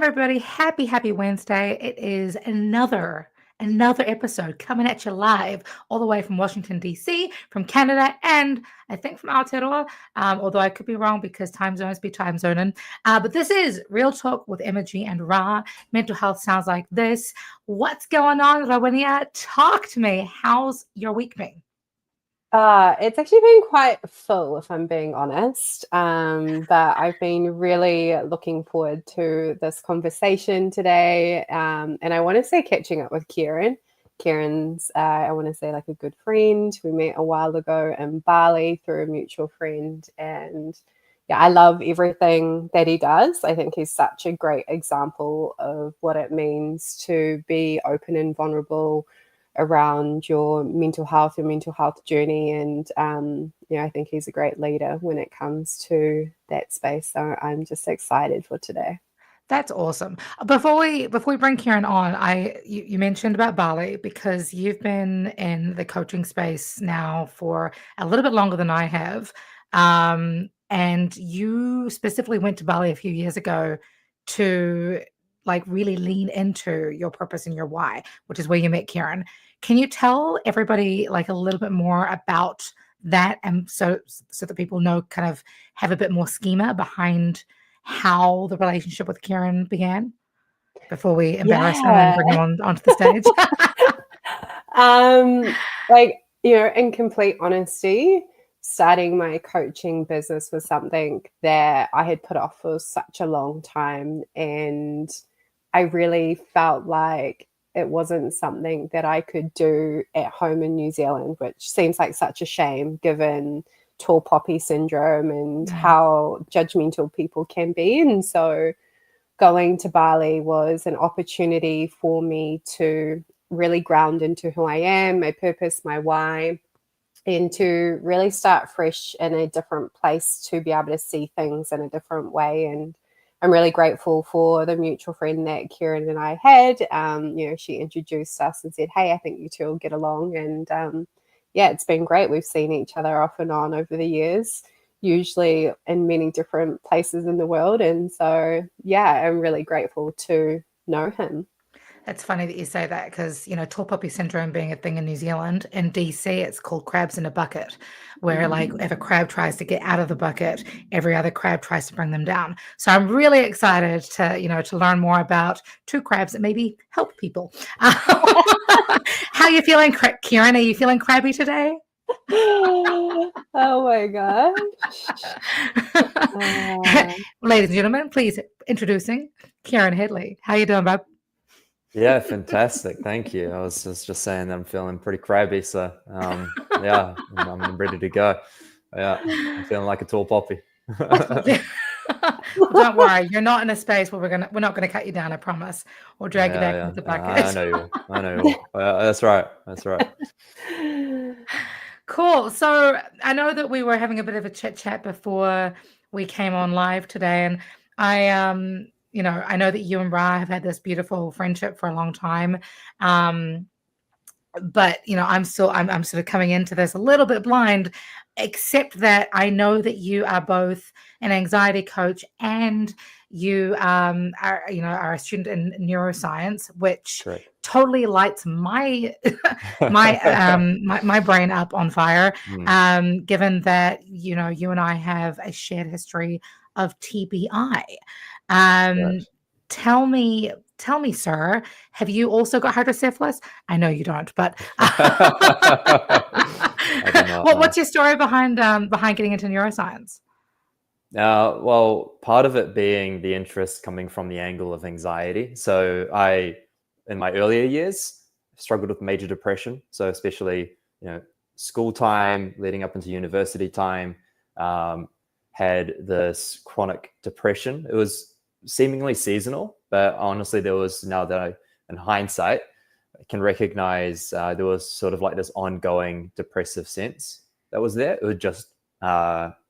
everybody. Happy Wednesday. It is another episode coming at you live all the way from Washington, D.C., from Canada, and I think from Aotearoa, although I could be wrong because time zones be time zoning. But this is Real Talk with Emoji and Ra. Mental health sounds like this. What's going on, Rawinia? Talk to me. How's your week been? It's actually been quite full, if I'm being honest. But I've been really looking forward to this conversation today. And I want to say catching up with Kieran. Kieran's, I want to say, like a good friend. We met a while ago in Bali through a mutual friend. And yeah, I love everything that he does. I think he's such a great example of what it means to be open and vulnerable around your mental health and mental health journey. And, I think he's a great leader when it comes to that space. So I'm just excited for today. That's awesome. Before we bring Kieran on, you mentioned about Bali because you've been in the coaching space now for a little bit longer than I have. And you specifically went to Bali a few years ago to like really lean into your purpose and your why, which is where you met Kieran. Can you tell everybody like a little bit more about that, and so that people know, kind of have a bit more schema behind how the relationship with Kieran began before we embarrass him and bring him onto the stage? In complete honesty, starting my coaching business was something that I had put off for such a long time, and I really felt like it wasn't something that I could do at home in New Zealand, which seems like such a shame given tall poppy syndrome and how judgmental people can be. And so going to Bali was an opportunity for me to really ground into who I am, my purpose, my why, and to really start fresh in a different place to be able to see things in a different way. And I'm really grateful for the mutual friend that Kieran and I had. She introduced us and said, hey, I think you two will get along. And it's been great. We've seen each other off and on over the years, usually in many different places in the world. And so, I'm really grateful to know him. It's funny that you say that because, tall poppy syndrome being a thing in New Zealand, in DC, it's called crabs in a bucket, where like if a crab tries to get out of the bucket, every other crab tries to bring them down. So I'm really excited to learn more about two crabs that maybe help people. How are you feeling, Kieran? Are you feeling crabby today? Oh my gosh. Ladies and gentlemen, please introducing Kieran Hedley. How you doing, bub? Yeah, fantastic. Thank you. I was just saying that I'm feeling pretty crabby, so I'm ready to go. Yeah, I'm feeling like a tall poppy. Well, don't worry, you're not in a space where we're not gonna cut you down, I promise, or drag you back into the bucket. I know you. That's right. Cool. So I know that we were having a bit of a chit chat before we came on live today, and I know that you and Ra have had this beautiful friendship for a long time. But I'm sort of coming into this a little bit blind, except that I know that you are both an anxiety coach and you are a student in neuroscience, which totally lights my my brain up on fire. Given that you and I have a shared history of TBI. Tell me, sir, have you also got hydrocephalus? I know you don't, but what's your story behind getting into neuroscience? Well, part of it being the interest coming from the angle of anxiety. So in my earlier years, struggled with major depression. So especially, school time leading up into university time, had this chronic depression. It was seemingly seasonal, but honestly, now that I, in hindsight, can recognize there was sort of like this ongoing depressive sense that was there. It would just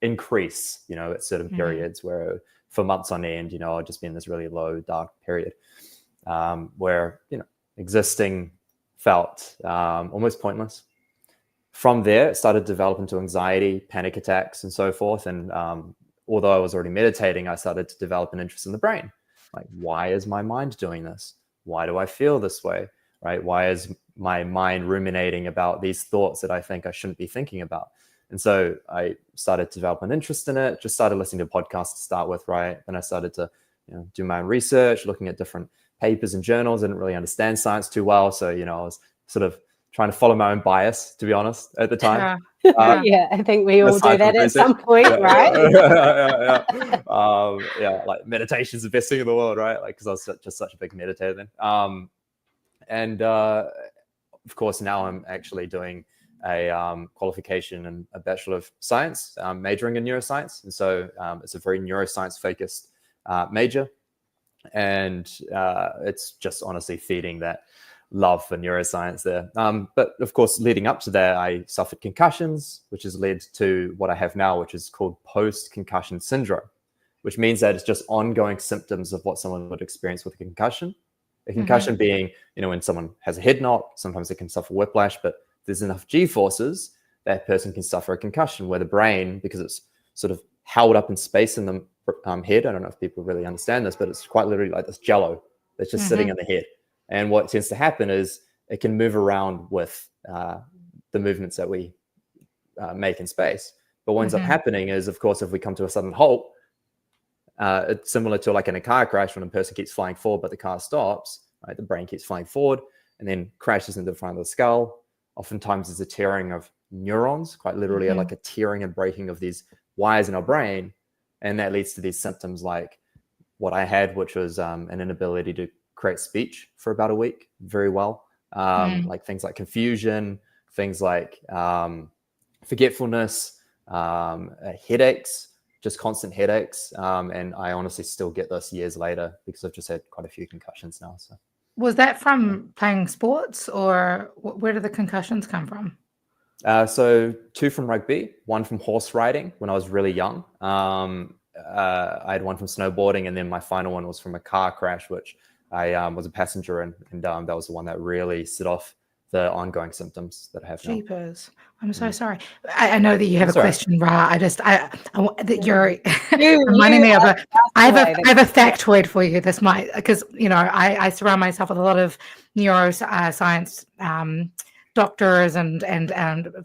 increase, at certain periods where for months on end, I'd just be in this really low, dark period where, existing felt almost pointless. From there, it started to develop into anxiety, panic attacks, and so forth. And although I was already meditating, I started to develop an interest in the brain. Like, why is my mind doing this? Why do I feel this way? Right? Why is my mind ruminating about these thoughts that I think I shouldn't be thinking about? And so I started to develop an interest in it, just started listening to podcasts to start with, right? Then I started to do my own research, looking at different papers and journals. I didn't really understand science too well. So, I was sort of trying to follow my own bias, to be honest, at the time. Yeah, I think we all do that at some point, right? Like meditation's the best thing in the world, right? Like, because I was just such a big meditator then. And of course, now I'm actually doing a qualification and a Bachelor of Science, majoring in neuroscience. And so it's a very neuroscience focused major. And it's just honestly feeding that love for neuroscience there. But of course, leading up to that, I suffered concussions, which has led to what I have now, which is called post-concussion syndrome, which means that it's just ongoing symptoms of what someone would experience with a concussion. A concussion being, when someone has a head knock, sometimes they can suffer whiplash, but there's enough G-forces, that person can suffer a concussion where the brain, because it's sort of held up in space in the head, I don't know if people really understand this, but it's quite literally like this jello that's just sitting in the head. And what tends to happen is it can move around with the movements that we make in space. But what ends up happening is, of course, if we come to a sudden halt, it's similar to like in a car crash when a person keeps flying forward, but the car stops, right? The brain keeps flying forward and then crashes into the front of the skull. Oftentimes there's a tearing of neurons, quite literally like a tearing and breaking of these wires in our brain. And that leads to these symptoms like what I had, which was an inability to create speech for about a week very well. Like things like confusion, things like forgetfulness, headaches, just constant headaches. And I honestly still get this years later because I've just had quite a few concussions now. So, was that from playing sports, or where did the concussions come from? So 2 from rugby, 1 from horse riding when I was really young. I had 1 from snowboarding, and then my final one was from a car crash, which I was a passenger in, and that was the one that really set off the ongoing symptoms that I have now. Jeepers. I'm so sorry. I know that you have a question, Ra. You're reminding me of I have a factoid for you. This might, because, I surround myself with a lot of neuroscience doctors and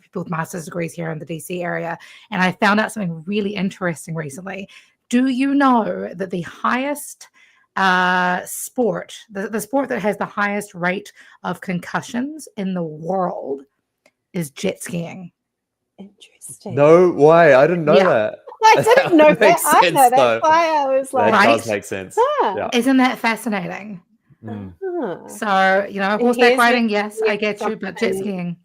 people with master's degrees here in the DC area. And I found out something really interesting recently. Do you know that the highest sport, the sport that has the highest rate of concussions in the world is jet skiing? Interesting. No way. I didn't know that. I didn't know that either. That's why I was like, that does make sense. Yeah. Isn't that fascinating? So, horseback riding, yes, I get you, but jet skiing.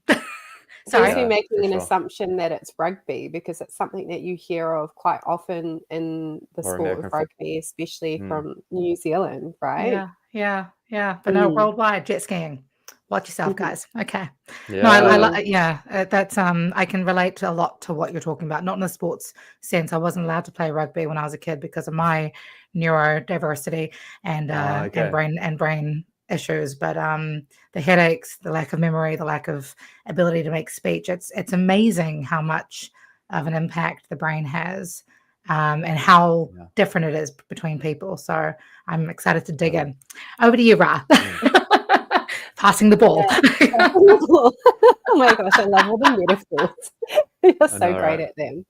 Sorry, me making an assumption that it's rugby, because it's something that you hear of quite often in the sport of rugby, especially from New Zealand, right? Yeah. But no, worldwide jet skiing. Watch yourself, guys. Okay. Yeah. That's I can relate a lot to what you're talking about. Not in the sports sense. I wasn't allowed to play rugby when I was a kid because of my neurodiversity and brain issues, but the headaches, the lack of memory, the lack of ability to make speech, it's amazing how much of an impact the brain has, and how different it is between people. So I'm excited to dig in. Over to you, Ra. Passing the ball. Oh my gosh, I love all the metaphors. You're so great at them.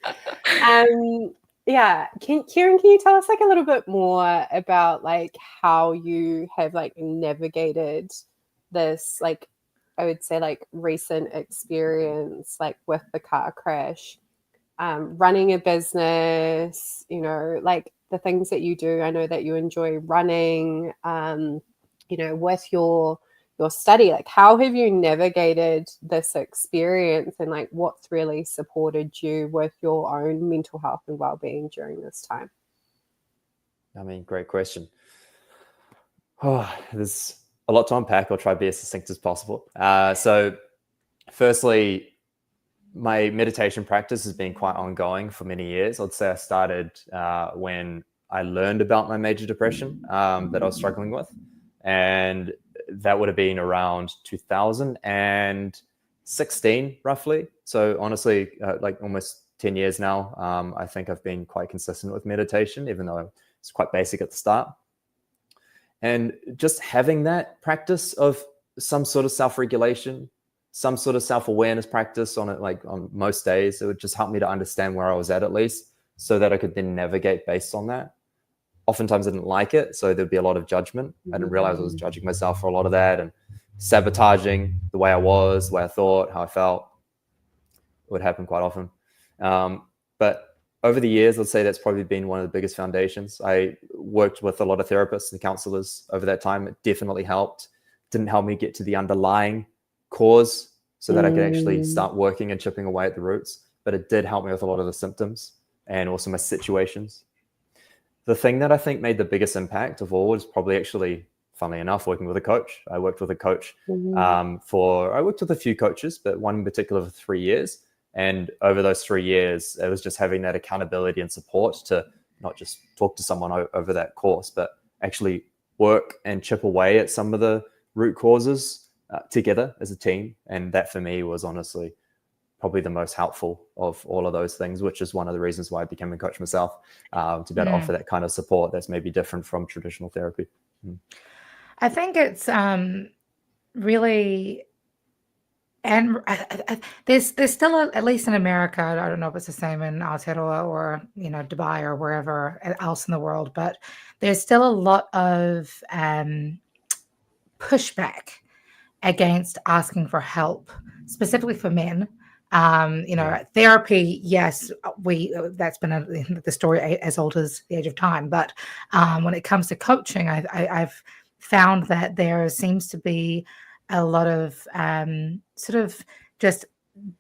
Kieran, can you tell us like a little bit more about like how you have like navigated this, like, I would say like recent experience, like with the car crash, running a business, like the things that you do. I know that you enjoy running, with your study. Like, how have you navigated this experience, and like what's really supported you with your own mental health and well-being during this time? I mean, great question. There's a lot to unpack. I'll try to be as succinct as possible. So firstly, my meditation practice has been quite ongoing for many years. I'd say I started when I learned about my major depression that I was struggling with. And that would have been around 2016, roughly. So honestly, like almost 10 years now, I think I've been quite consistent with meditation, even though it's quite basic at the start. And just having that practice of some sort of self-regulation, some sort of self-awareness practice on it, like on most days, it would just help me to understand where I was at least, so that I could then navigate based on that. Oftentimes I didn't like it, so there'd be a lot of judgment. I didn't realize I was judging myself for a lot of that and sabotaging the way I was, the way I thought, how I felt. It would happen quite often. But over the years, I'd say that's probably been one of the biggest foundations. I worked with a lot of therapists and counselors over that time. It definitely helped. Didn't help me get to the underlying cause so that I could actually start working and chipping away at the roots. But it did help me with a lot of the symptoms and also my situations. The thing that I think made the biggest impact of all was probably actually, funnily enough, working with a coach. I worked with a coach I worked with a few coaches, but one in particular for 3 years. And over those 3 years, it was just having that accountability and support to not just talk to someone over that course, but actually work and chip away at some of the root causes together as a team. And that for me was honestly probably the most helpful of all of those things, which is one of the reasons why I became a coach myself, to be able to offer that kind of support that's maybe different from traditional therapy. I think it's really, and there's still at least in America, I don't know if it's the same in Aotearoa or Dubai or wherever else in the world, but there's still a lot of pushback against asking for help, specifically for men. Therapy, yes, that's been the story as old as the age of time. But when it comes to coaching, I've found that there seems to be a lot of sort of just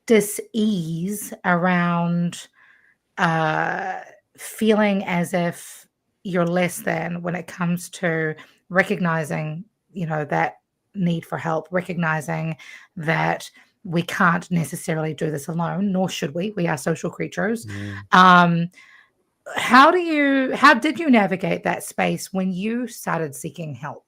dis-ease around feeling as if you're less than when it comes to recognizing, that need for help, recognizing that we can't necessarily do this alone, nor should we. We are social creatures. How did you navigate that space when you started seeking help?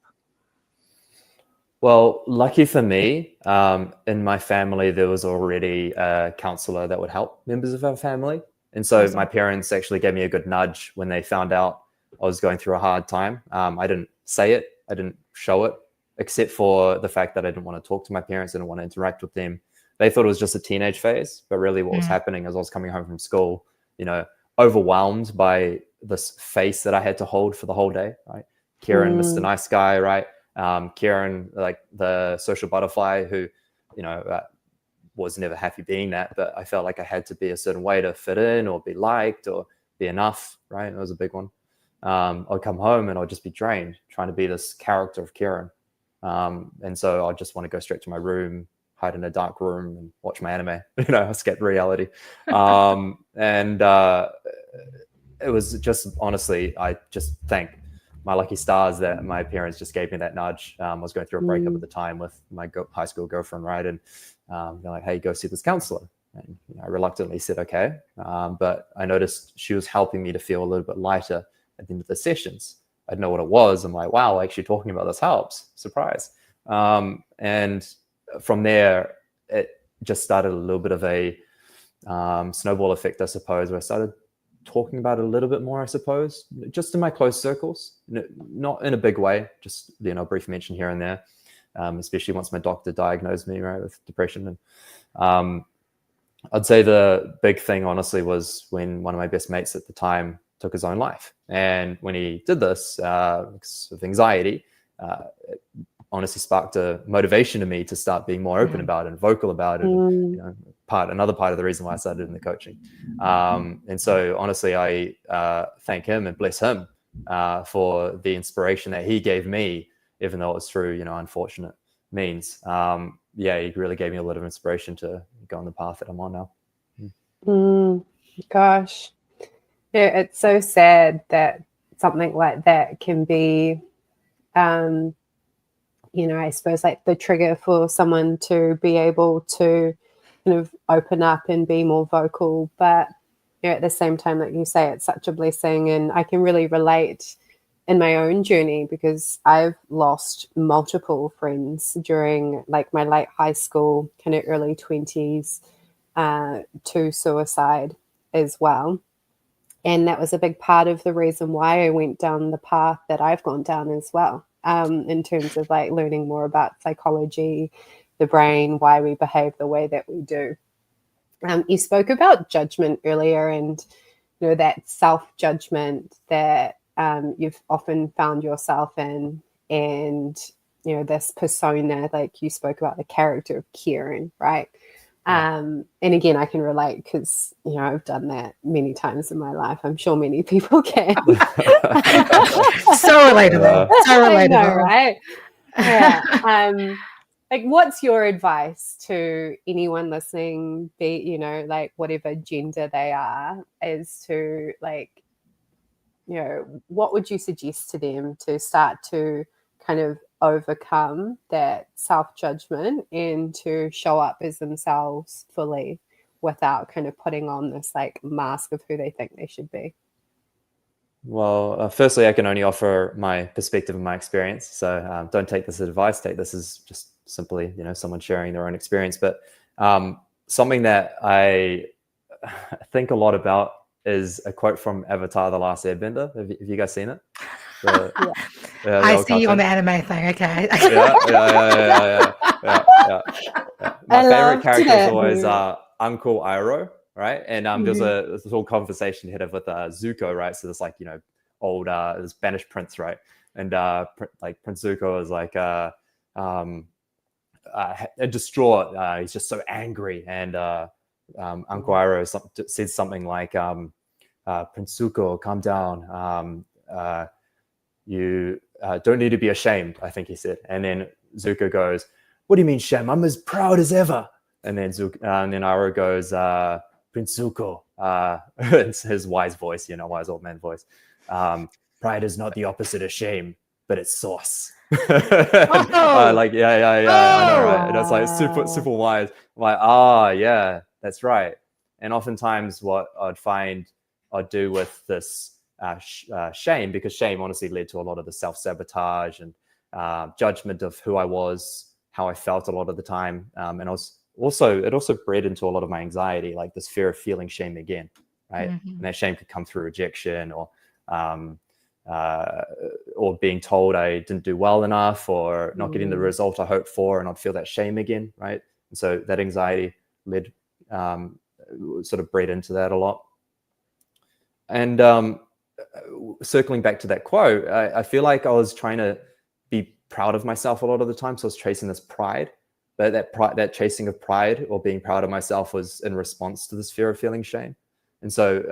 Well, lucky for me, in my family, there was already a counselor that would help members of our family. And so my parents actually gave me a good nudge when they found out I was going through a hard time. I didn't say it. I didn't show it, except for the fact that I didn't want to talk to my parents. I didn't want to interact with them. They thought it was just a teenage phase, but really what was happening is I was coming home from school, overwhelmed by this face that I had to hold for the whole day, right? Kieran, Mr. Nice Guy, right? Keiran, like the social butterfly who, was never happy being that, but I felt like I had to be a certain way to fit in or be liked or be enough, right? That was a big one. I'd come home and I'd just be drained trying to be this character of Keiran. And so I just want to go straight to my room, hide in a dark room and watch my anime, escape reality. And it was just, honestly, I just thank my lucky stars that my parents just gave me that nudge. I was going through a breakup at the time with my high school girlfriend, right? And they're like, hey, go see this counselor. And I reluctantly said, okay. But I noticed she was helping me to feel a little bit lighter at the end of the sessions. I didn't know what it was. I'm like, wow, actually talking about this helps. Surprise. And from there, it just started a little bit of a snowball effect, I suppose, where I started talking about it a little bit more, I suppose, just in my close circles, not in a big way, just, a brief mention here and there, especially once my doctor diagnosed me, right, with depression. And I'd say the big thing, honestly, was when one of my best mates at the time took his own life. And when he did this, with anxiety, it honestly sparked a motivation in me to start being more open about it and vocal about it. Another part of the reason why I started in the coaching. And so honestly, I thank him and bless him for the inspiration that he gave me, even though it was through, unfortunate means. He really gave me a lot of inspiration to go on the path that I'm on now. Gosh. Yeah, it's so sad that something like that can be, I suppose like the trigger for someone to be able to kind of open up and be more vocal. But at the same time, like you say, it's such a blessing. And I can really relate in my own journey because I've lost multiple friends during like my late high school, kind of early 20s to suicide as well. And that was a big part of the reason why I went down the path that I've gone down as well. in terms of like learning more about psychology, the brain, why we behave the way that we do. You spoke about judgment earlier, and that self-judgment that you've often found yourself in, and this persona, like you spoke about the character of Kieran, right? And again, I can relate because I've done that many times in my life. I'm sure many people can. So relatable. So relatable. I know, right? Yeah. Like, what's your advice to anyone listening, be like whatever gender they are, as to like, what would you suggest to them to start to kind of overcome that self-judgment and to show up as themselves fully without kind of putting on this like mask of who they think they should be? Well, firstly, I can only offer my perspective and my experience. So don't take this as advice. Take this as just simply, someone sharing their own experience. But something that I think a lot about is a quote from Avatar: The Last Airbender. Have you guys seen it? I see you on the anime thing. Okay. Yeah. My favorite character is always Uncle Iroh, right? And there's this whole conversation he had with Zuko, right? So this like old this banished prince, right? And like Prince Zuko is like distraught. He's just so angry, and Uncle Iroh says something like, Prince Zuko, calm down. You don't need to be ashamed, I think he said. And then Zuko goes, what do you mean shame? I'm as proud as ever. And then Iroh goes, Prince Zuko, it's his wise voice, wise old man voice. Pride is not the opposite of shame, but it's sauce. I know, right? And it's like super wise. I'm like, yeah, that's right. And oftentimes what I'd find I'd do with this shame, because shame honestly led to a lot of the self-sabotage and judgment of who I was, how I felt a lot of the time. And it also bred into a lot of my anxiety, like this fear of feeling shame again, right? Mm-hmm. And that shame could come through rejection or being told I didn't do well enough or not getting the result I hoped for, and I'd feel that shame again, right? And so that anxiety led sort of bred into that a lot. And circling back to that quote, I feel like I was trying to be proud of myself a lot of the time. So I was chasing this pride, but that chasing of pride or being proud of myself was in response to this fear of feeling shame. And so,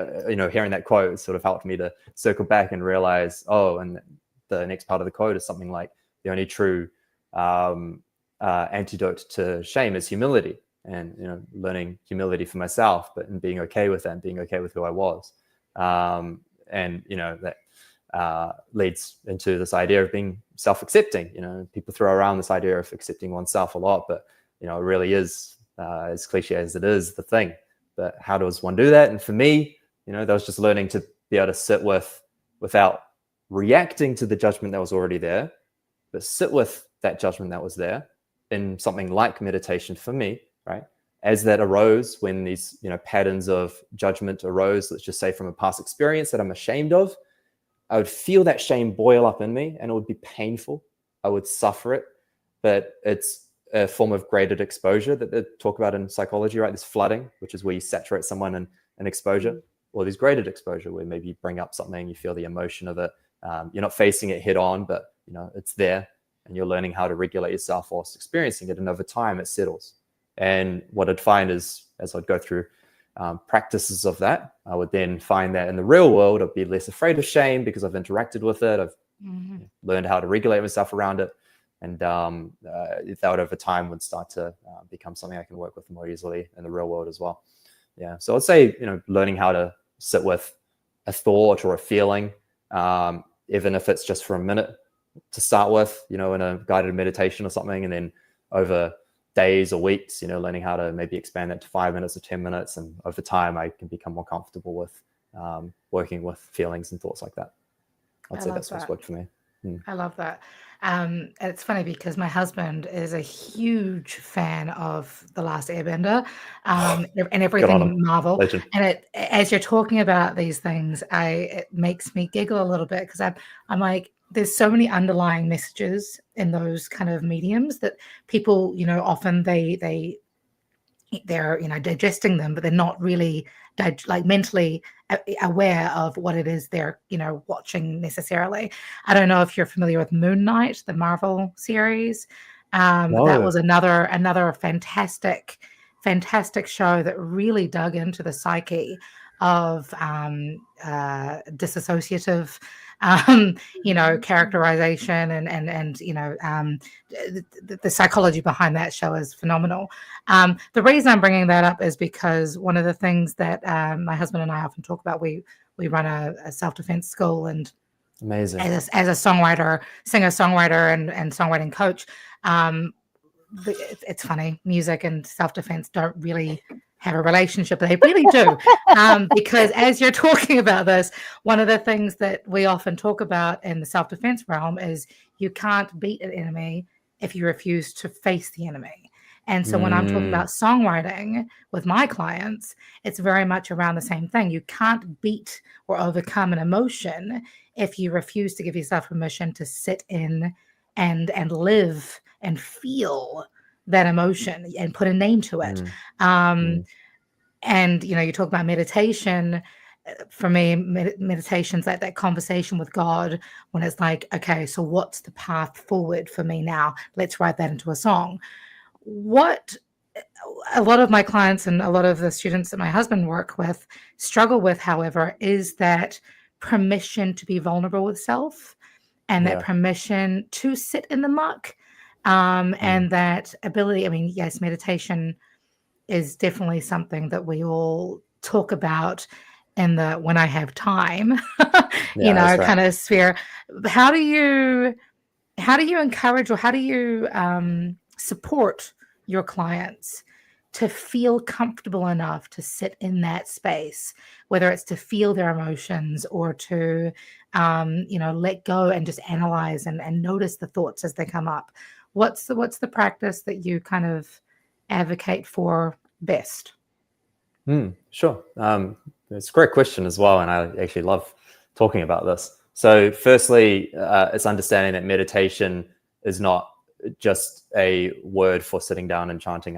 hearing that quote sort of helped me to circle back and realize, and the next part of the quote is something like, the only true antidote to shame is humility, and, learning humility for myself, and being okay with that and being okay with who I was. And that leads into this idea of being self-accepting. People throw around this idea of accepting oneself a lot, but it really is, as cliche as it is, the thing. But how does one do that? And for me, that was just learning to be able to sit without reacting to the judgment that was already there, but sit with that judgment that was there in something like meditation for me, right? As that arose, when these patterns of judgment arose, let's just say from a past experience that I'm ashamed of, I would feel that shame boil up in me, and it would be painful. I would suffer it, but it's a form of graded exposure that they talk about in psychology, right? This flooding, which is where you saturate someone in exposure, or there's graded exposure where maybe you bring up something, you feel the emotion of it. You're not facing it head on, but it's there, and you're learning how to regulate yourself whilst experiencing it. And over time, it settles. And what I'd find is, as I'd go through practices of that, I would then find that in the real world, I'd be less afraid of shame because I've interacted with it. I've learned how to regulate myself around it. And that over time would start to become something I can work with more easily in the real world as well. Yeah. So I'd say, learning how to sit with a thought or a feeling, even if it's just for a minute to start with, in a guided meditation or something. And then over days or weeks, learning how to maybe expand that to 5 minutes or 10 minutes. And over time, I can become more comfortable with working with feelings and thoughts like that. I'd say that's what's worked for me. I love that. It's funny because my husband is a huge fan of The Last Airbender and everything Marvel. Legend. And as you're talking about these things, it makes me giggle a little bit because I'm like, there's so many underlying messages in those kind of mediums that people, often they're digesting them, but they're not really like mentally aware of what it is they're watching necessarily. I don't know if you're familiar with Moon Knight, the Marvel series. That No. was another fantastic show that really dug into the psyche of disassociative characterization and the psychology behind that show is phenomenal. The reason I'm bringing that up is because one of the things that my husband and I often talk about, we run a self-defense school, and Amazing. as a singer-songwriter and songwriting coach, it's funny, music and self-defense don't really have a relationship, but they really do. Because as you're talking about this, one of the things that we often talk about in the self-defense realm is you can't beat an enemy if you refuse to face the enemy. And so when I'm talking about songwriting with my clients, it's very much around the same thing. You can't beat or overcome an emotion if you refuse to give yourself permission to sit in and live and feel that emotion and put a name to it. And, you talk about meditation. For me, meditation's like that conversation with God when it's like, okay, so what's the path forward for me now? Let's write that into a song. What a lot of my clients and a lot of the students that my husband work with struggle with, however, is that permission to be vulnerable with self and that permission to sit in the muck. And that ability, I mean, yes, meditation is definitely something that we all talk about in the when I have time, kind of sphere. How do you encourage, or how do you support your clients to feel comfortable enough to sit in that space, whether it's to feel their emotions or to let go and just analyze and notice the thoughts as they come up? What's the practice that you kind of advocate for best? Sure. It's a great question as well, and I actually love talking about this. So firstly, it's understanding that meditation is not just a word for sitting down and chanting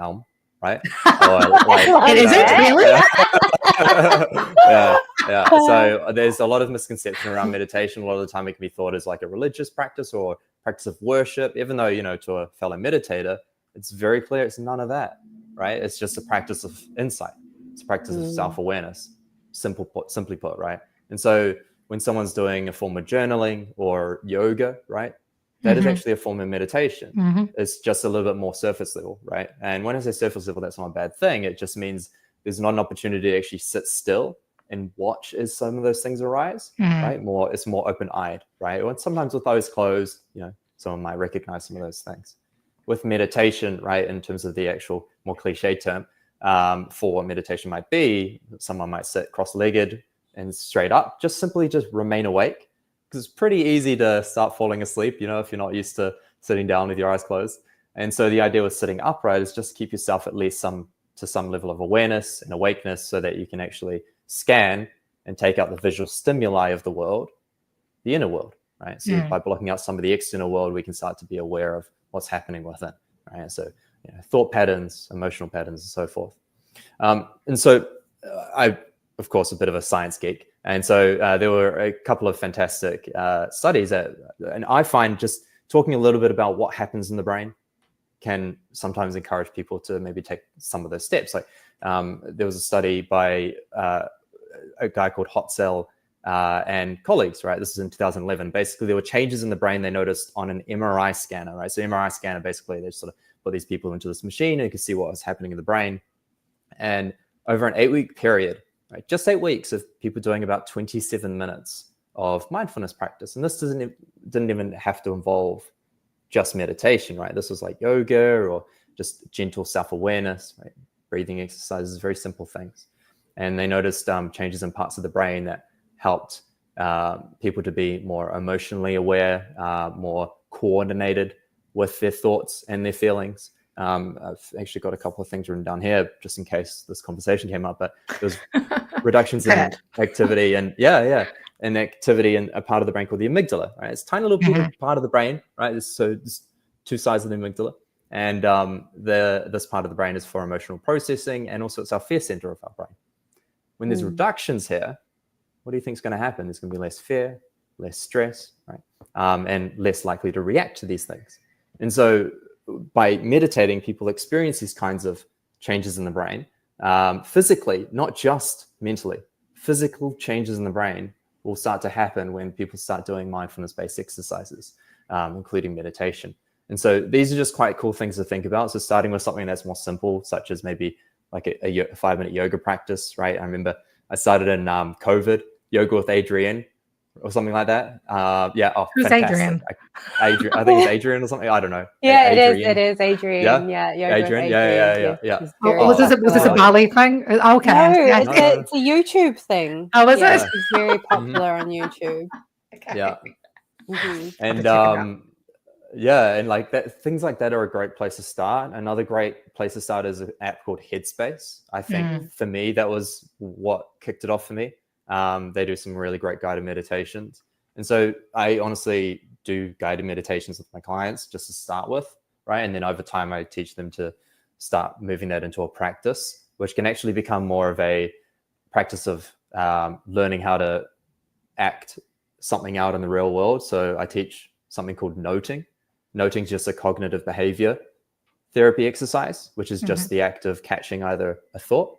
right? Or Is it really? Yeah. So there's a lot of misconception around meditation. A lot of the time it can be thought as like a religious practice or practice of worship, even though, to a fellow meditator, it's very clear it's none of that, right? It's just a practice of insight. It's a practice of self-awareness, simply put, right? And so when someone's doing a form of journaling or yoga, right, that is actually a form of meditation. It's just a little bit more surface level, right? And when I say surface level, that's not a bad thing. It just means there's not an opportunity to actually sit still and watch as some of those things arise, right? It's more open-eyed, right? Or sometimes with eyes closed, someone might recognize some of those things. With meditation, right, in terms of the actual more cliche term for what meditation might be, someone might sit cross-legged and straight up, just remain awake. Because it's pretty easy to start falling asleep, if you're not used to sitting down with your eyes closed. And so the idea with sitting upright is just keep yourself at least to some level of awareness and awakeness so that you can actually scan and take out the visual stimuli of the world, the inner world, right? So by blocking out some of the external world, we can start to be aware of what's happening within, right? So thought patterns, emotional patterns, and so forth. And so I, of course, a bit of a science geek. And so there were a couple of fantastic studies and I find just talking a little bit about what happens in the brain can sometimes encourage people to maybe take some of those steps. Like there was a study by a guy called Hotzel and colleagues, right? This is in 2011. Basically, there were changes in the brain they noticed on an MRI scanner, right? So MRI scanner, basically, they sort of put these people into this machine and you could see what was happening in the brain. And over an 8-week period, right, just 8 weeks of people doing about 27 minutes of mindfulness practice. And this didn't even have to involve just meditation, right? This was like yoga or just gentle self-awareness, right? Breathing exercises, very simple things. And they noticed changes in parts of the brain that helped people to be more emotionally aware, more coordinated with their thoughts and their feelings. I've actually got a couple of things written down here just in case this conversation came up, but there's reductions in activity and an activity in a part of the brain called the amygdala, right? It's a tiny little part of the brain, right? So there's two sides of the amygdala. And this part of the brain is for emotional processing, and also it's our fear center of our brain. When there's reductions here, what do you think is going to happen? There's going to be less fear, less stress, right? And less likely to react to these things. And so by meditating, people experience these kinds of changes in the brain, physically, not just mentally. Physical changes in the brain will start to happen when people start doing mindfulness-based exercises, including meditation. And so these are just quite cool things to think about. So starting with something that's more simple, such as maybe like a 5-minute yoga practice, right? I remember I started in COVID, yoga with Adrian or something like that. Who's fantastic. Adrian? Adrian, I think it's Adrian or something. I don't know. Yeah, Adrian. It is Adrian. Yeah, yoga Adrian. with Yeah. It's Was this a Bali thing? Okay. No, it's a YouTube thing. Oh, is it? It's very popular on YouTube. Okay. Yeah. Mm-hmm. And and like that, things like that are a great place to start. Another great place to start is an app called Headspace. I think for me, that was what kicked it off for me. They do some really great guided meditations. And so I honestly do guided meditations with my clients just to start with, right? And then over time, I teach them to start moving that into a practice, which can actually become more of a practice of learning how to act something out in the real world. So I teach something called noting. Noting is just a cognitive behavior therapy exercise, which is just the act of catching either a thought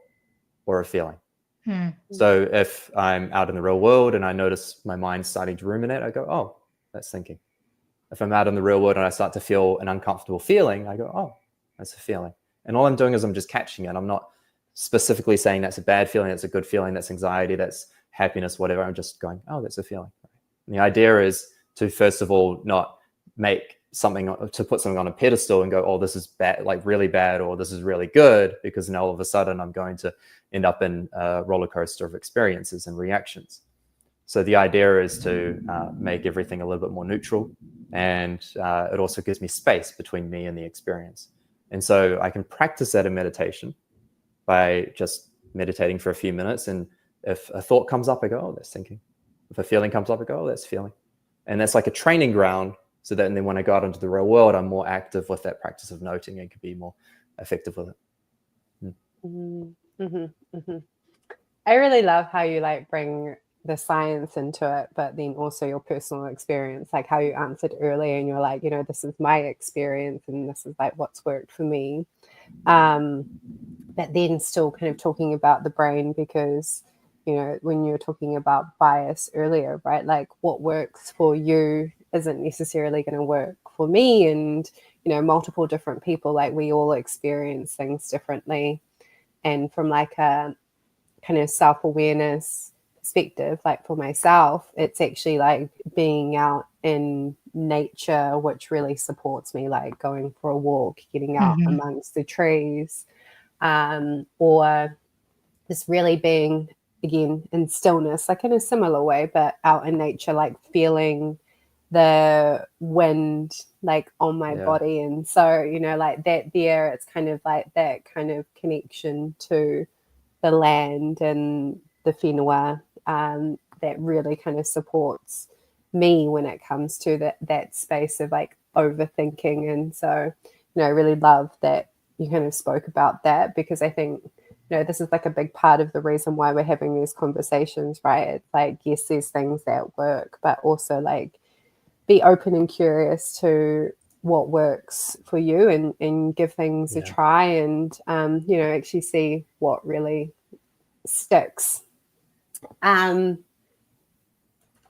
or a feeling. So if I'm out in the real world and I notice my mind starting to ruminate, I go, oh, that's thinking. If I'm out in the real world and I start to feel an uncomfortable feeling, I go, oh, that's a feeling. And all I'm doing is I'm just catching it. I'm not specifically saying that's a bad feeling, that's a good feeling, that's anxiety, that's happiness, whatever. I'm just going, oh, that's a feeling. And the idea is to, first of all, not make something, to put something on a pedestal and go, oh, this is bad, like really bad, or this is really good, because then all of a sudden I'm going to end up in a roller coaster of experiences and reactions. So the idea is to make everything a little bit more neutral, and it also gives me space between me and the experience. And so I can practice that in meditation by just meditating for a few minutes. And if a thought comes up, I go, oh, that's thinking. If a feeling comes up, I go, oh, that's feeling. And that's like a training ground, so that, and then when I go out into the real world, I'm more active with that practice of noting and can be more effective with it. I really love how you like bring the science into it, but then also your personal experience, like how you answered earlier, and you're like, this is my experience and this is like what's worked for me. But then still kind of talking about the brain, because when you're talking about bias earlier, right, like what works for you isn't necessarily going to work for me, and multiple different people, like we all experience things differently. And from like a kind of self-awareness perspective, like for myself, it's actually like being out in nature which really supports me, like going for a walk, getting out amongst the trees, or just really being again in stillness, like in a similar way, but out in nature, like feeling the wind like on my body. And so like that there, it's kind of like that kind of connection to the land and the whenua, that really kind of supports me when it comes to that space of like overthinking. And so I really love that you kind of spoke about that, because I think this is like a big part of the reason why we're having these conversations, right? It's like, yes, there's things that work, but also like be open and curious to what works for you, and give things a try, and actually see what really sticks. What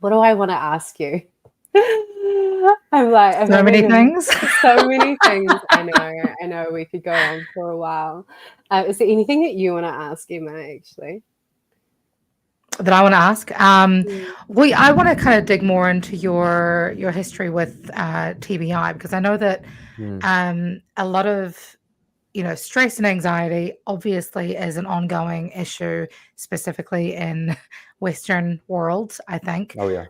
do I want to ask you? I'm like, so many things. So many things. I know we could go on for a while. Is there anything that you want to ask Emma, actually? That I want to ask? I want to kind of dig more into your history with TBI, because I know that a lot of stress and anxiety obviously is an ongoing issue, specifically in Western world, I think. Oh yeah.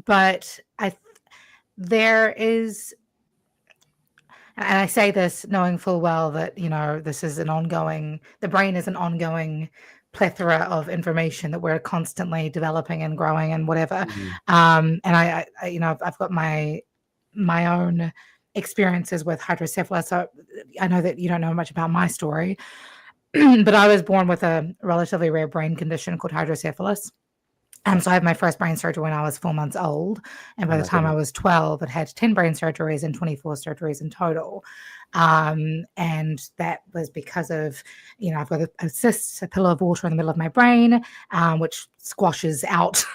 But there is, and I say this knowing full well that this is the brain is an ongoing plethora of information that we're constantly developing and growing and whatever. Mm. And I I've got my own experiences with hydrocephalus. So I know that you don't know much about my story, but I was born with a relatively rare brain condition called hydrocephalus. So I had my first brain surgery when I was 4 months old, and by Oh the my time I goodness. was 12, I'd had 10 brain surgeries and 24 surgeries in total. And that was because of, I've got a cyst, a pillow of water in the middle of my brain, which squashes out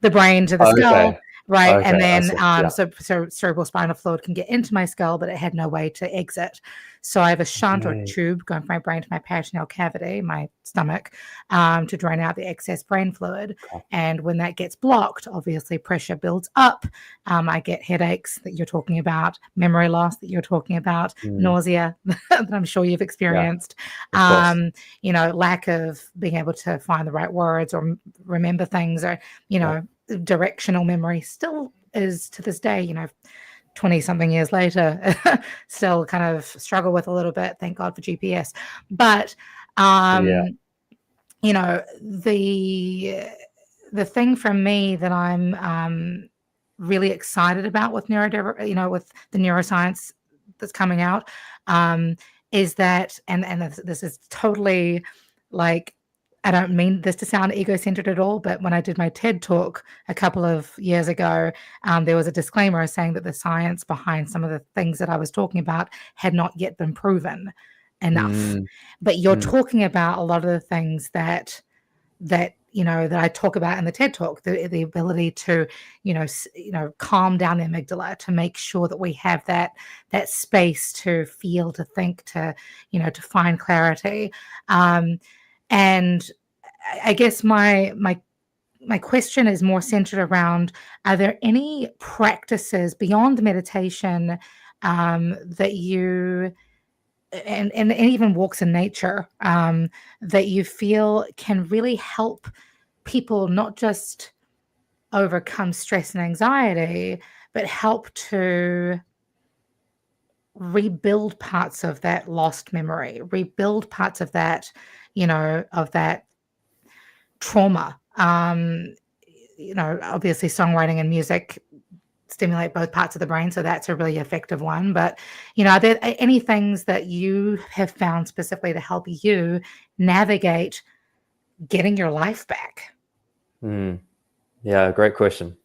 the brain to the skull. Okay. Right. And Okay. I then, see. Yeah. so cerebral spinal fluid can get into my skull, but it had no way to exit. So I have a shunt or Right. tube going from my brain to my peritoneal cavity, my stomach, to drain out the excess brain fluid. Okay. And when that gets blocked, obviously pressure builds up. I get headaches that you're talking about, memory loss that you're talking about, nausea that I'm sure you've experienced, Of course. lack of being able to find the right words or remember things, or, directional memory still is to this day, 20 something years later, still kind of struggle with a little bit. Thank God for GPS. But, Yeah. the thing from me that I'm really excited about with with the neuroscience that's coming out, is that, and this is totally like, I don't mean this to sound ego-centered at all, but when I did my TED talk a couple of years ago, there was a disclaimer saying that the science behind some of the things that I was talking about had not yet been proven enough. But you're talking about a lot of the things that I talk about in the TED talk, the ability to, calm down the amygdala, to make sure that we have that space to feel, to think, to find clarity. And I guess my question is more centered around: are there any practices beyond meditation that you and even walks in nature that you feel can really help people not just overcome stress and anxiety, but help to rebuild parts of that lost memory, rebuild parts of that, of that trauma? Obviously songwriting and music stimulate both parts of the brain, so that's a really effective one. But are there any things that you have found specifically to help you navigate getting your life back? Yeah, great question.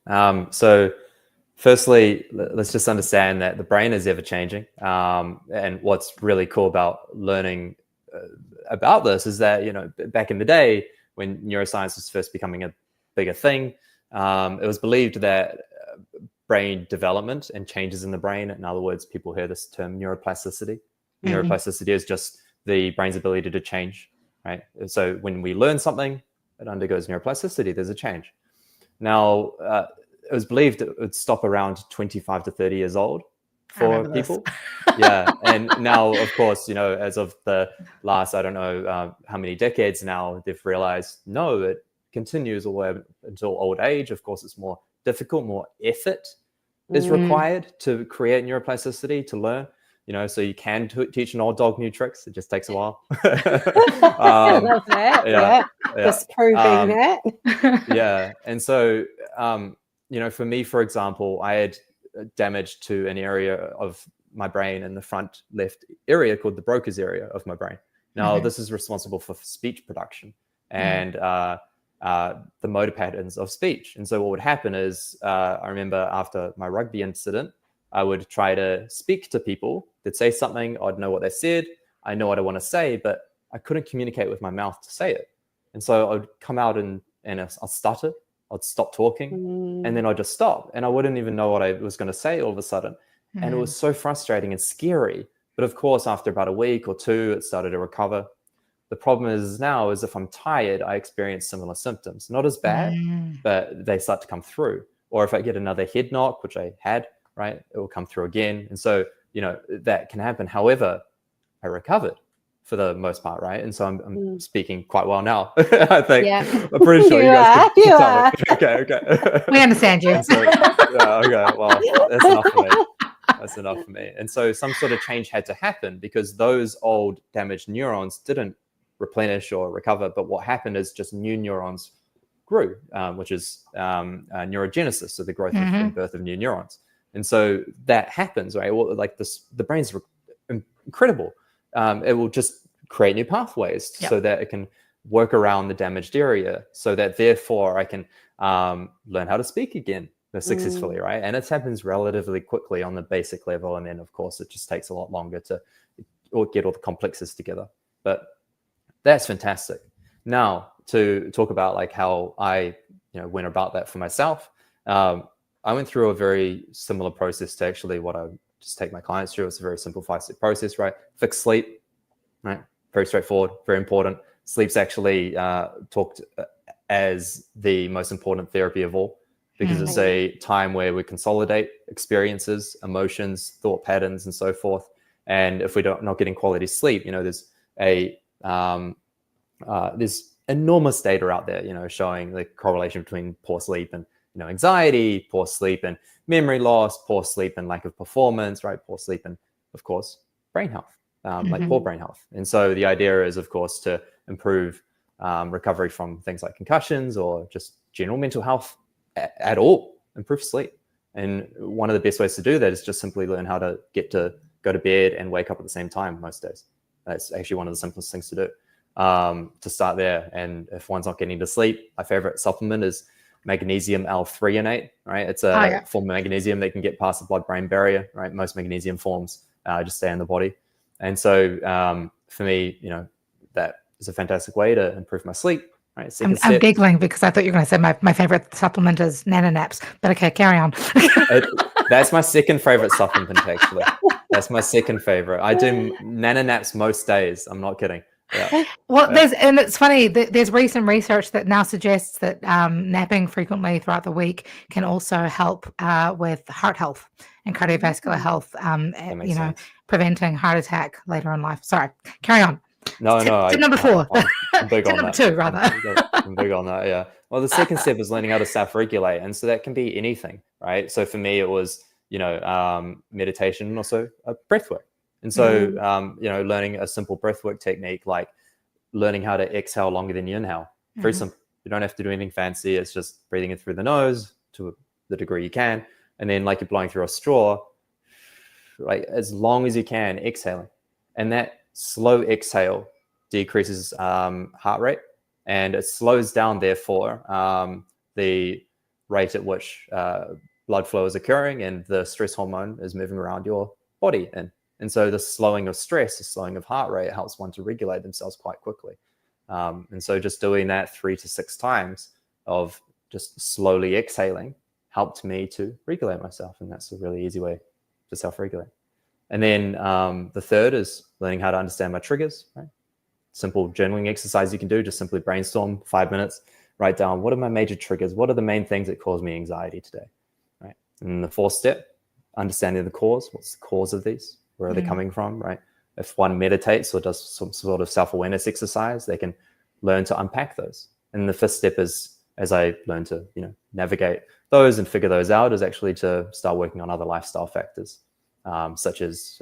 So firstly, let's just understand that the brain is ever changing. And what's really cool about learning about this is that, back in the day when neuroscience was first becoming a bigger thing, it was believed that brain development and changes in the brain, in other words, people hear this term neuroplasticity. Neuroplasticity is just the brain's ability to change, right? So when we learn something, it undergoes neuroplasticity, there's a change. Now, it was believed it would stop around 25 to 30 years old for people. Yeah. And now, of course, as of the last, I don't know how many decades now, they've realized, no, it continues all the way until old age. Of course, it's more difficult, more effort is required to create neuroplasticity, to learn. So you can teach an old dog new tricks. It just takes a while. I love that. Yeah. Just proving that. Yeah. And so, for me, for example, I had damage to an area of my brain in the front left area called the Broca's area of my brain. Now, this is responsible for speech production and the motor patterns of speech. And so what would happen is, I remember after my rugby incident, I would try to speak to people. They'd say something, I'd know what they said, I know what I want to say, but I couldn't communicate with my mouth to say it. And so I'd come out and I'll stutter, I'd stop talking, and then I'd just stop. And I wouldn't even know what I was going to say all of a sudden. And it was so frustrating and scary. But of course, after about a week or two, it started to recover. The problem is now is if I'm tired, I experience similar symptoms. Not as bad, but they start to come through. Or if I get another head knock, which I had, right, it will come through again. And so, that can happen. However, I recovered for the most part, right? And so I'm speaking quite well now. I think. Yeah. I'm pretty sure you guys can tell me. Okay. We understand you. So, yeah, okay. Well, that's enough for me. That's enough for me. And so some sort of change had to happen because those old damaged neurons didn't replenish or recover. But what happened is just new neurons grew, which is neurogenesis, so the growth and birth of new neurons. And so that happens, right? Well, like the brain's incredible. It will just create new pathways so that it can work around the damaged area, so that therefore I can learn how to speak again successfully, right? And it happens relatively quickly on the basic level, and then of course it just takes a lot longer to get all the complexes together. But that's fantastic. Now to talk about like how I went about that for myself. I went through a very similar process to actually what I just take my clients through. It's a very simple 5-step process, right? Fix sleep, right? Very straightforward, very important. Sleep's actually talked as the most important therapy of all, because it's a time where we consolidate experiences, emotions, thought patterns, and so forth. And if we're not getting quality sleep, there's enormous data out there, showing the correlation between poor sleep and anxiety, poor sleep and memory loss, poor sleep and lack of performance, right? Poor sleep and, of course, brain health, like poor brain health. And so the idea is, of course, to improve recovery from things like concussions or just general mental health at all, improve sleep. And one of the best ways to do that is just simply learn how to go to bed and wake up at the same time most days. That's actually one of the simplest things to do, to start there. And if one's not getting to sleep, my favorite supplement is magnesium L-threonate, right? It's a form of magnesium that can get past the blood-brain barrier, right? Most magnesium forms just stay in the body. And so for me, that is a fantastic way to improve my sleep, right? I'm giggling because I thought you were going to say my favorite supplement is nanonaps, but okay, carry on. That's my second favorite supplement, actually. That's my second favorite. I do nanonaps most days. I'm not kidding. Yeah. Well, and it's funny, there's recent research that now suggests that napping frequently throughout the week can also help with heart health and cardiovascular health, preventing heart attack later in life. Sorry, carry on. No. Tip number 4. I'm big on number that. 2, rather. I'm big on that, yeah. Well, the second step is learning how to self-regulate. And so that can be anything, right? So for me, it was, meditation and also breath work. And so, learning a simple breathwork technique, like learning how to exhale longer than you inhale. Very simple. You don't have to do anything fancy. It's just breathing in through the nose to the degree you can. And then like you're blowing through a straw, like as long as you can, exhaling. And that slow exhale decreases heart rate, and it slows down, therefore, the rate at which blood flow is occurring and the stress hormone is moving around your body. And so the slowing of stress, the slowing of heart rate helps one to regulate themselves quite quickly. And so just doing that 3 to 6 times of just slowly exhaling helped me to regulate myself. And that's a really easy way to self-regulate. And then the third is learning how to understand my triggers, right? Simple journaling exercise you can do, just simply brainstorm 5 minutes, write down what are my major triggers? What are the main things that cause me anxiety today, right? And the 4th step, understanding the cause. What's the cause of these? Where are they coming from, right? If one meditates or does some sort of self-awareness exercise, they can learn to unpack those. And the 5th step is, as I learn to, navigate those and figure those out, is actually to start working on other lifestyle factors, such as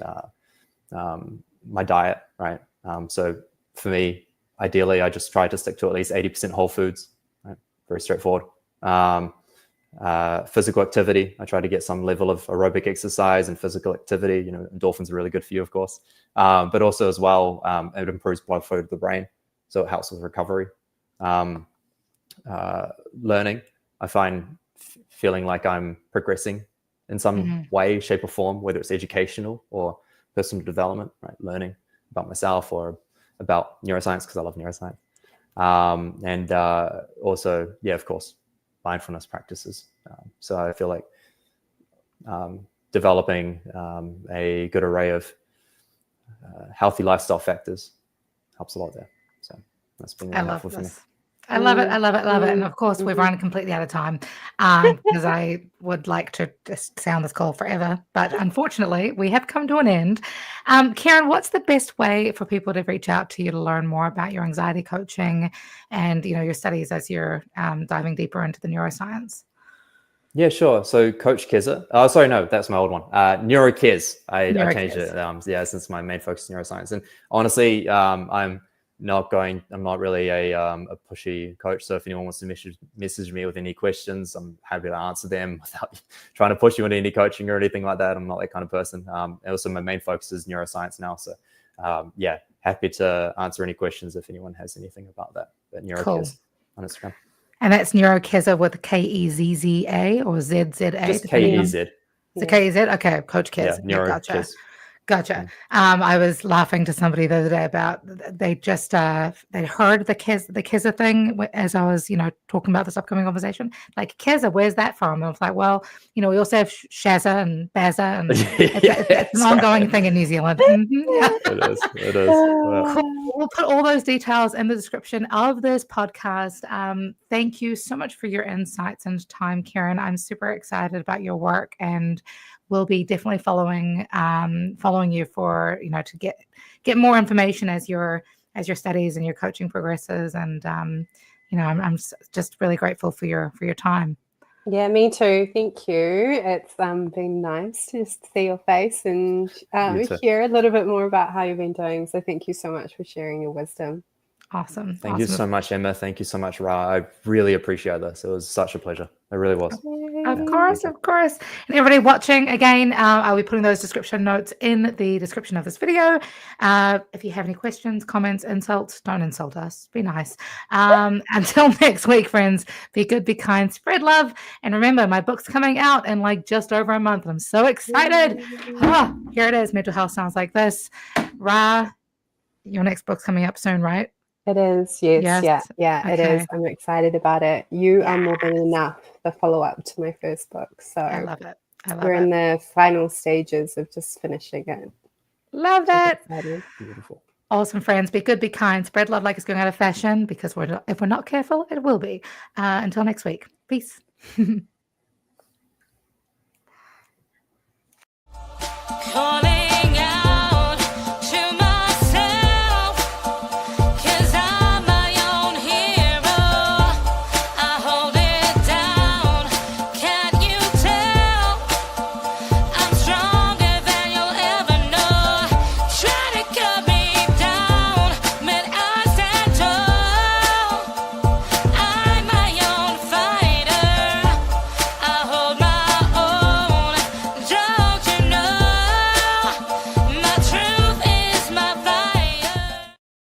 my diet, right? So for me, ideally, I just try to stick to at least 80% whole foods, right? Very straightforward. Physical activity. I try to get some level of aerobic exercise and physical activity. Endorphins are really good for you, of course, but also as well, it improves blood flow to the brain, so it helps with recovery. Learning, I find feeling like I'm progressing in some way, shape, or form, whether it's educational or personal development, right? Learning about myself or about neuroscience, because I love neuroscience, and also, of course, mindfulness practices. So I feel like developing a good array of healthy lifestyle factors helps a lot there. So that's been really helpful for me. I love it. And of course, we've run completely out of time because I would like to just stay on this call forever. But unfortunately, we have come to an end. Kieran, what's the best way for people to reach out to you to learn more about your anxiety coaching and, your studies as you're diving deeper into the neuroscience? Yeah, sure. So Coach Keza. Oh, sorry, no, that's my old one. NeuroKez. I changed it. Since my main focus is neuroscience. And honestly, I'm I'm not really a pushy coach. So if anyone wants to message me with any questions, I'm happy to answer them without trying to push you into any coaching or anything like that. I'm not that kind of person. And also my main focus is neuroscience now. So happy to answer any questions if anyone has anything about that. But NeuroKez on Instagram. And that's NeuroKezza with Kezza or ZZA? Just KEZ. The KEZ? Okay, Coach Kez. Yeah, Gotcha. I was laughing to somebody the other day about they just they heard the Kezza thing as I was talking about this upcoming conversation. Like, Kezza, where's that from? And I was like, well, we also have Shazza and Bazza, and it's an ongoing thing in New Zealand. Yeah. It is. Wow. Cool. We'll put all those details in the description of this podcast. Thank you so much for your insights and time, Kieran. I'm super excited about your work, and we'll be definitely following you for to get more information as your studies and your coaching progresses. And I'm just really grateful for your time. Yeah, me too. Thank you. It's been nice to just see your face and hear a little bit more about how you've been doing. So thank you so much for sharing your wisdom. Awesome. Thank you so much, Emma. Thank you so much, Ra. I really appreciate this. It was such a pleasure. It really was. Of course. And everybody watching, again, I'll be putting those description notes in the description of this video. If you have any questions, comments, insults, don't insult us. Be nice. Until next week, friends, be good, be kind, spread love. And remember, my book's coming out in just over a month. I'm so excited. Here it is. Mental Health Sounds Like This. Ra, your next book's coming up soon, right? It is, yes. Yeah, Okay. It is. I'm excited about it. You are more than enough, the follow-up to my first book. So I love it. We're in the final stages of just finishing it. Love that. Beautiful. Awesome, friends. Be good, be kind. Spread love like it's going out of fashion, because if we're not careful, it will be. Until next week. Peace.